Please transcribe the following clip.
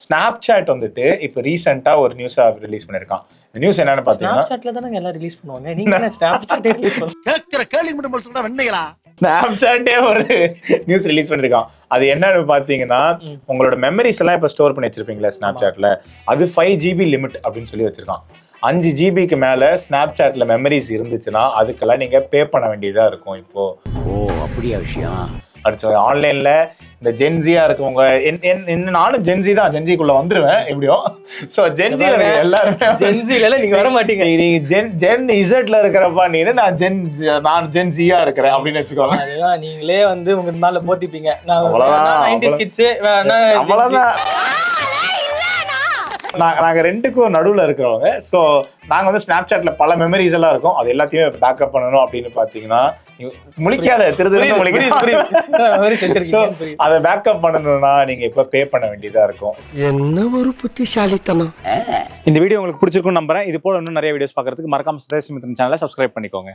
Snapchat வந்துட்டு இப்போ ரீசெண்டா ஒரு நியூஸா ரிலீஸ் பண்ணிருக்கான். இந்த நியூஸ் என்னன்னு பாத்தீங்கன்னா, ஸ்னாப்சாட்ல தானே எல்லாம் ரிலீஸ் பண்ணுவாங்க. நீங்க என்ன ஸ்னாப்சாட்டே ரிலீஸ் பண்ணுங்க? கேக்குற கேள்வி மட்டும் சொல்றா வெண்ணைகளா. ஸ்னாப்சாட்டே ஒரு நியூஸ் ரிலீஸ் பண்ணிருக்கான். அது என்னன்னு பாத்தீங்கன்னா, உங்களோட மெமரிஸ் எல்லாம் இப்ப ஸ்டோர் பண்ணி வச்சிருப்பீங்களா ஸ்னாப்சாட்ல, அது 5 GB லிமிட் அப்படின்னு சொல்லி வச்சிருக்கான். 5 GBக்கு மேல ஸ்னாப்சாட்ல மெமரிஸ் இருந்துச்சுன்னா அதுக்கெல்லாம் நீங்க பே பண்ண வேண்டியதா இருக்கும். இப்போ அப்படியா விஷயம்? ஆன்லைன்ல இந்த ஜென்சியா இருக்கவங்க, நானும் ஜென்சி தான், ஜென்சிக்குள்ள வந்துருவேன் எப்படியோ. சோ ஜென்சி எல்லாருமே ஜென்சில நீங்க வர மாட்டீங்க. நீ ஜென் இசட்ல இருக்கிறப்பா, நான் ஜென்சியா இருக்கிறேன் அப்படின்னு வச்சுக்கோங்க. அதுதான் நீங்களே வந்து உங்க மேல போத்திப்பீங்க. நான் அவ்வளவுதான். 90s கிட்ஸ் அவ்வளவுதான். நாங்க ரெண்டுக்கும் நடுவுல இருக்கிறவங்க. சோ நாங்க வந்து ஸ்னாப்சாட்ல பல மெமரிஸ் எல்லாம் இருக்கும். அது எல்லாத்தையுமே பேக்கப் பண்ணணும் அப்படின்னு பாத்தீங்கன்னா, முழிக்காத அதை பேக்கப் பண்ணணும்னா நீங்க இப்ப பே பண்ண வேண்டியதா இருக்கும். என்ன ஒரு புத்திசாலித்தனம். இந்த வீடியோ உங்களுக்கு பிடிச்சிருக்கும்னு நம்புறேன். இது போல இன்னும் நிறைய வீடியோஸ் பாக்குறதுக்கு மறக்காம சுதேஷ் மித்ரன் சேனலை சப்ஸ்கிரைப் பண்ணிக்கோங்க.